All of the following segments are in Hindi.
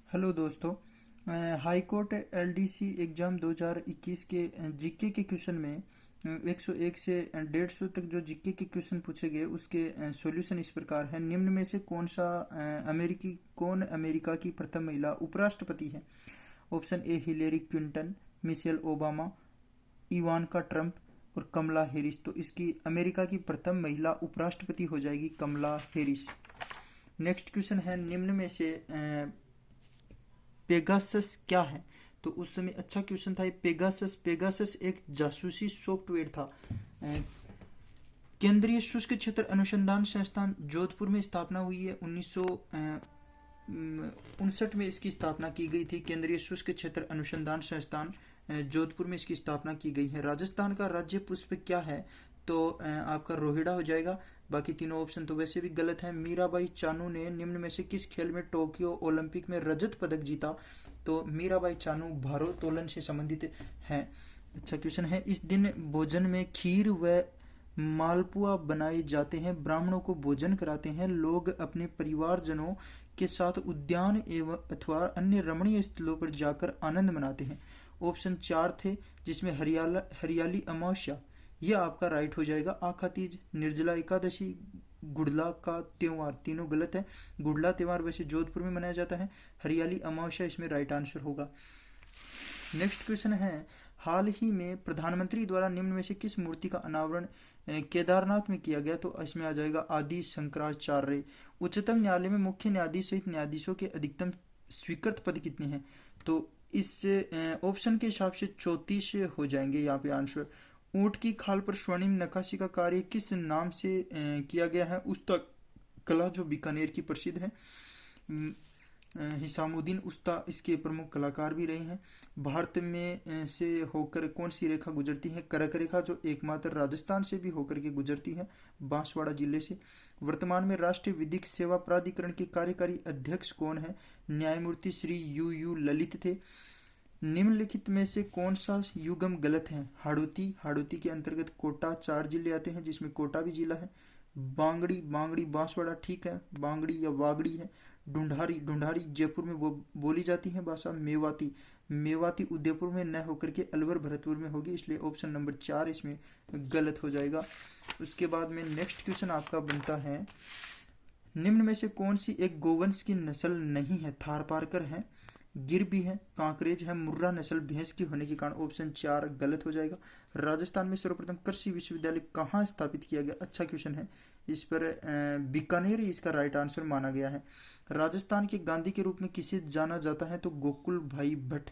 हेलो दोस्तों। हाई कोर्ट एलडीसी एग्ज़ाम 2021 के जीके के क्वेश्चन में 101 से 150 तक जो जीके के क्वेश्चन पूछे गए उसके सॉल्यूशन इस प्रकार है। निम्न में से कौन अमेरिका की प्रथम महिला उपराष्ट्रपति है? Option A Hillary Clinton, Michelle Obama, Ivanka Trump और कमला हैरिस। तो इसकी अमेरिका की प्रथम महिला उपराष्ट्रपति हो जाएगी कमला हैरिस। नेक्स्ट क्वेश्चन है, निम्न में से पेगासस क्या है? तो उस समय अच्छा क्वेश्चन था ये। पेगासस एक जासूसी सॉफ्टवेयर था। केंद्रीय शुष्क क्षेत्र अनुसंधान संस्थान जोधपुर में स्थापना हुई है। 1959 में इसकी स्थापना की गई थी। केंद्रीय शुष्क क्षेत्र अनुसंधान संस्थान जोधपुर में इसकी स्थापना की गई है। राजस्थान का राज्य पुष्प क्या है? तो आपका रोहिड़ा हो जाएगा। बाकी तीनों ऑप्शन तो वैसे भी गलत हैं। मीराबाई चानू ने निम्न में से किस खेल में टोक्यो ओलंपिक में रजत पदक जीता? तो मीराबाई चानू भारोत्तोलन से संबंधित हैं। अच्छा क्वेश्चन है, इस दिन भोजन में खीर व मालपुआ बनाए जाते हैं। ब्राह्मणों को भोजन कराते हैं। लोग अपने परिवारजनों के साथ उद्यान एवं अथवा अन्य रमणीय स्थलों पर जाकर आनंद मनाते हैं। ऑप्शन 4 थे जिसमें हरियाली अमावस्या, ये आपका राइट हो जाएगा। आखा तीज, निर्जला एकादशी, गुड़ला का त्यौहार, तीनों गलत है। गुड़ला त्यौहार वैसे जोधपुर में मनाया जाता है। हरियाली अमावस्या इसमें राइट आंसर होगा। नेक्स्ट क्वेश्चन है, हाल ही में प्रधानमंत्री द्वारा निम्न में से किस मूर्ति का अनावरण केदारनाथ में किया गया? तो इसमें आ जाएगा आदि शंकराचार्य। उच्चतम न्यायालय में मुख्य न्यायाधीश सहित न्यायाधीशों के अधिकतम स्वीकृत पद कितने हैं? तो इस ऑप्शन के हिसाब से 34 हो जाएंगे यहाँ पे आंसर। ऊंट की खाल पर स्वर्णिम नक्काशी का कार्य किस नाम से किया गया है? उस्ता कला, जो बीकानेर की प्रसिद्ध है। हिसामुद्दीन उस्ता इसके प्रमुख कलाकार भी रहे हैं। भारत में से होकर कौन सी रेखा गुजरती है? कर्क रेखा, जो एकमात्र राजस्थान से भी होकर के गुजरती है, बांसवाड़ा जिले से। वर्तमान में राष्ट्रीय विधिक सेवा प्राधिकरण के कार्यकारी अध्यक्ष कौन है? न्यायमूर्ति श्री यू ललित थे। निम्नलिखित में से कौन सा युगम गलत है? हाड़ौती के अंतर्गत कोटा 4 जिले आते हैं जिसमें कोटा भी जिला है। बांगड़ी बांसवाड़ा ठीक है, बांगड़ी या वागड़ी है। ढूंढारी जयपुर में वो बोली जाती है भाषा। मेवाती उदयपुर में न होकर के अलवर भरतपुर में होगी, इसलिए ऑप्शन नंबर 4 इसमें गलत हो जाएगा। उसके बाद में नेक्स्ट क्वेश्चन आपका बनता है, निम्न में से कौन सी एक गोवंश की नस्ल नहीं है? थारपारकर है, गिर भी है, कांकरेज है, मुर्रा नस्ल भैंस की होने के कारण ऑप्शन 4 गलत हो जाएगा। राजस्थान में सर्वप्रथम कृषि विश्वविद्यालय कहाँ स्थापित किया गया? अच्छा क्वेश्चन है। इस पर बीकानेर ही इसका राइट आंसर माना गया है। राजस्थान के गांधी के रूप में किसे जाना जाता है? तो गोकुल भाई भट्ट,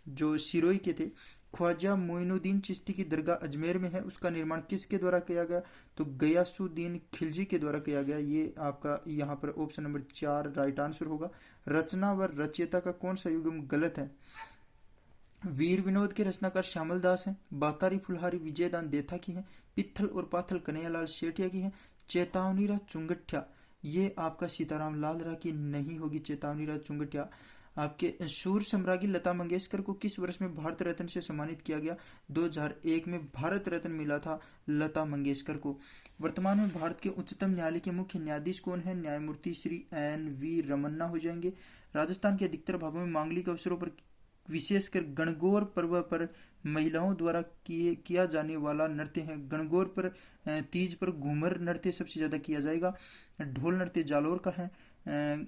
जो सिरोही के थे। ख्वाजा मोइनुद्दीन चिश्ती की दरगाह अजमेर में है, उसका निर्माण किसके द्वारा किया गया? तो गयासुद्दीन खिलजी के द्वारा किया गया। ये आपका यहाँ पर ऑप्शन नंबर 4 राइट आंसर होगा। रचना व रचयिता का कौन सा युग्म गलत है? वीर विनोद के रचनाकार श्यामल दास हैं। बातारी फुलहारी विजयदान देथा की है। पित्थल और पाथल कन्हैयालाल शेटिया की है। चेतावनी राज चुंगठिया, ये आपका सीताराम लाल रा की नहीं होगी। चेतावनी राज चुंगठिया। आपके सूर सम्राज्ञी लता मंगेशकर को किस वर्ष में भारत रत्न से सम्मानित किया गया? 2001 में भारत रत्न मिला था लता मंगेशकर को। वर्तमान में भारत के उच्चतम न्यायालय के मुख्य न्यायाधीश कौन है? न्यायमूर्ति श्री NV रमन्ना हो जाएंगे। राजस्थान के अधिकतर भागों में मांगलिक अवसरों पर, विशेषकर गणगौर पर्व पर महिलाओं द्वारा किया जाने वाला नृत्य है। गणगौर पर तीज पर घूमर नृत्य सबसे ज़्यादा किया जाएगा। ढोल नृत्य जालोर का है।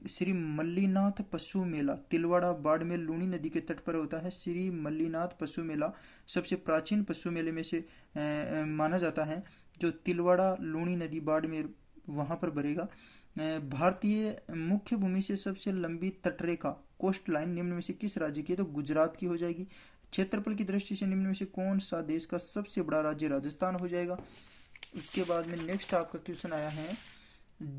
श्री मल्लीनाथ पशु मेला तिलवाड़ा बाड़मेर लूणी नदी के तट पर होता है। श्री मल्लीनाथ पशु मेला सबसे प्राचीन पशु मेले में से माना जाता है, जो तिलवाड़ा लूणी नदी बाड़मेर वहाँ पर भरेगा। भारतीय मुख्य भूमि से सबसे लंबी तटरेखा कोस्ट लाइन निम्न में से किस राज्य की है? तो गुजरात की हो जाएगी। क्षेत्रफल की दृष्टि से निम्न में से कौन सा देश का सबसे बड़ा राज्य राजस्थान हो जाएगा। उसके बाद में नेक्स्ट आपका क्वेश्चन आया है,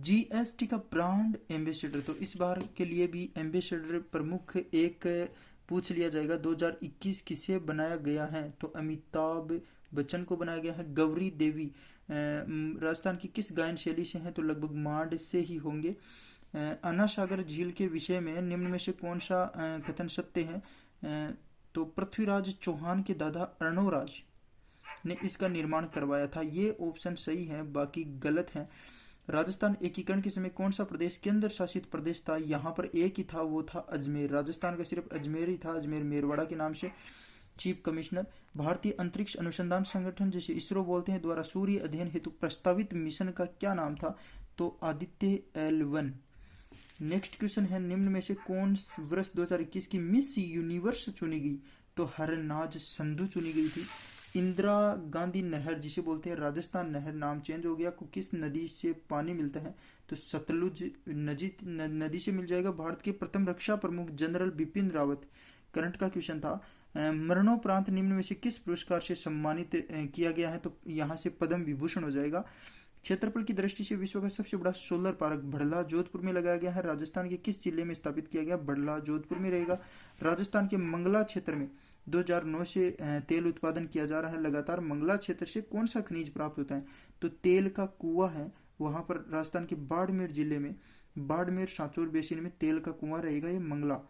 GST का ब्रांड एम्बेसडर, तो इस बार के लिए भी एम्बेसडर प्रमुख एक पूछ लिया जाएगा। 2021 किसे बनाया गया है? तो अमिताभ बच्चन को बनाया गया है। गौरी देवी राजस्थान की किस गायन शैली से हैं? तो लगभग मांड से ही होंगे। अन्ना सागर झील के विषय में निम्न में से कौन सा कथन सत्य है? तो पृथ्वीराज चौहान के दादा अर्णोराज ने इसका निर्माण करवाया था, ये ऑप्शन सही है, बाकी गलत है। राजस्थान एकीकरण के समय कौन सा प्रदेश केंद्र शासित प्रदेश था? यहाँ पर एक ही था, वो था अजमेर। राजस्थान का सिर्फ अजमेर ही था, अजमेर मेरवाड़ा के नाम से। Chief commissioner. भारतीय अंतरिक्ष अनुसंधान संगठन जिसे इसरो बोलते हैं द्वारा सूर्य अध्ययन हेतु प्रस्तावित मिशन का क्या नाम था? तो आदित्य L1। नेक्स्ट क्वेश्चन है, निम्न में से कौन वर्ष 2021 की मिस यूनिवर्स चुनी गई? तो हरनाज संधू चुनी गई थी। इंदिरा गांधी नहर जिसे बोलते हैं राजस्थान नहर, नाम चेंज हो गया, को किस नदी से पानी मिलता है? तो सतलुज नदी से मिल जाएगा। भारत के प्रथम रक्षा प्रमुख जनरल बिपिन रावत। करंट का क्वेश्चन था, मरणोपरांत निम्न में से किस पुरस्कार से सम्मानित किया गया है? तो यहाँ से पद्म विभूषण हो जाएगा। क्षेत्रफल की दृष्टि से विश्व का सबसे बड़ा सोलर पार्क बड़ला जोधपुर में लगाया गया है। राजस्थान के किस जिले में स्थापित किया गया? बड़ला जोधपुर में रहेगा। राजस्थान के मंगला क्षेत्र में 2009 से तेल उत्पादन किया जा रहा है लगातार। मंगला क्षेत्र से कौन सा खनिज प्राप्त होता है? तो तेल का कुआं है वहां पर, राजस्थान के बाड़मेर जिले में, बाड़मेर सांचौर बेसिन में तेल का कुआं रहेगा ये मंगला।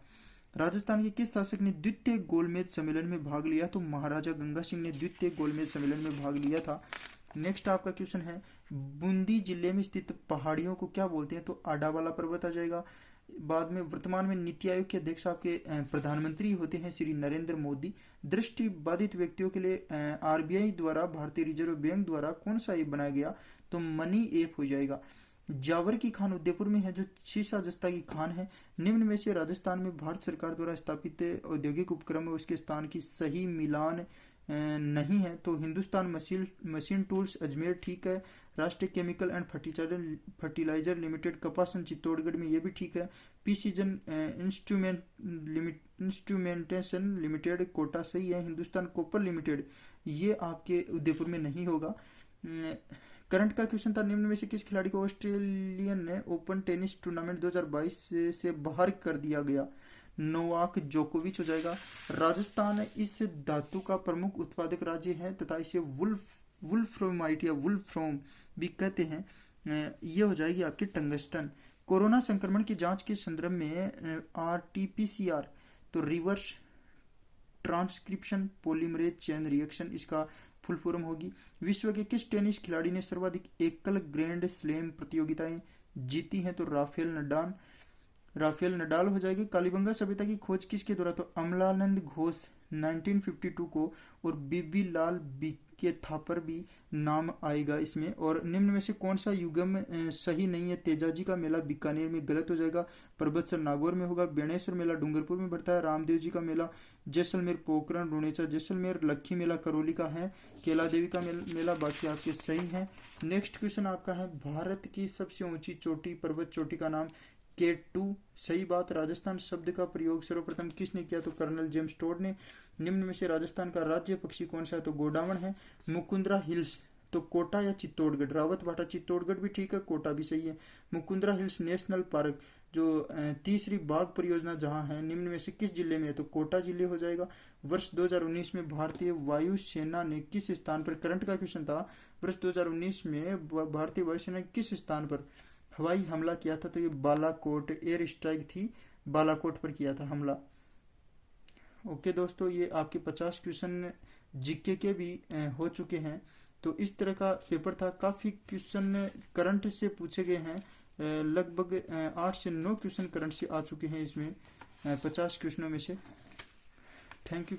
राजस्थान के किस शासक ने द्वितीय गोलमेज सम्मेलन में भाग लिया? तो महाराजा गंगा सिंह ने द्वितीय गोलमेज सम्मेलन में भाग लिया था। नेक्स्ट आपका क्वेश्चन है, बूंदी जिले में स्थित पहाड़ियों को क्या बोलते हैं? तो आडावाला पर्वत आ जाएगा। बाद में वर्तमान में नीति आयोग के अध्यक्ष आपके प्रधानमंत्री होते हैं श्री नरेंद्र मोदी। दृष्टि बाधित व्यक्तियों के लिए RBI द्वारा, भारतीय रिजर्व बैंक द्वारा कौन सा ऐप बनाया गया? तो मनी ऐप हो जाएगा। जावर की खान उदयपुर में है जो शीशा जस्ता की खान है। निम्न में से राजस्थान में भारत सरकार द्वारा स्थापित औद्योगिक उपक्रम है उसके स्थान की सही मिलान नहीं है। तो हिंदुस्तान मशीन टूल्स अजमेर ठीक है। Rashtriya chemical and fertilizer limited Kapasan Chittorgarh में, ये भी ठीक है। पीसीजन इंस्ट्रूमेंटेशन लिमिटेड कोटा सही है। हिंदुस्तान कॉपर लिमिटेड ये आपके उदयपुर में नहीं होगा। करंट का क्वेश्चन था, निम्न में से किस खिलाड़ी को ऑस्ट्रेलियन ओपन टेनिस टूर्नामेंट 2022 से बाहर कर दिया गया? नोवाक जोकोविच हो जाएगा। राजस्थान इस धातु का प्रमुख उत्पादक राज्य है तथा इसे वुल्फ्रोमाइट या वुल्फ्रोम भी कहते हैं। ये हो जाएगी आपकी टंगस्टन। कोरोना संक्रमण की जांच के संदर्भ में RT-PCR तो reverse transcription polymerase chain reaction इसका फुल फॉर्म होगी। विश्व के किस टेनिस खिलाड़ी ने सर्वाधिक एकल ग्रैंड स्लैम प्रतियोगिताएं जीती हैं? तो राफेल नडाल हो जाएगी। कालीबंगा सभ्यता की खोज किसके द्वारा? तो अमलानंद घोष 1952 को, और बीबी लाल के थापर भी नाम आएगा इसमें। और निम्न में से कौन सा युगम सही नहीं है? तेजाजी का मेला बीकानेर में गलत हो जाएगा। पर्वतसर नागौर में होगा। बेणेश्वर मेला डूंगरपुर में पड़ता है। रामदेव जी का मेला जैसलमेर पोखरण रुणेचा जैसलमेर। लक्खी मेला करौली का है। केला देवी का मेला बाकी आपके सही है। नेक्स्ट क्वेश्चन आपका है, भारत की सबसे ऊंची चोटी पर्वत चोटी का नाम K2 सही बात। राजस्थान शब्द का प्रयोग सर्वप्रथम किसने किया? तो कर्नल जेम्स टोड ने। निम्न में से राजस्थान का राज्य पक्षी कौन सा है? तो गोडावण है। मुकुंदरा हिल्स तो कोटा या चित्तौड़गढ़? रावत भाटा चित्तौड़गढ़ भी ठीक है, कोटा भी सही है। मुकुंदरा हिल्स नेशनल पार्क जो तीसरी बाघ परियोजना जहां है निम्न में से किस जिले में है? तो कोटा जिले हो जाएगा। वर्ष 2019 में भारतीय वायुसेना ने किस स्थान पर, करंट का क्वेश्चन था, वर्ष 2019 में भारतीय वायुसेना ने किस स्थान पर हवाई हमला किया था? तो ये बालाकोट एयर स्ट्राइक थी, बालाकोट पर किया था हमला। ओके दोस्तों, ये आपके 50 क्वेश्चन जीके के भी हो चुके हैं। तो इस तरह का पेपर था। काफ़ी क्वेश्चन करंट से पूछे गए हैं, लगभग 8 से 9 क्वेश्चन करंट से आ चुके हैं इसमें 50 क्वेश्चनों में से। Thank you.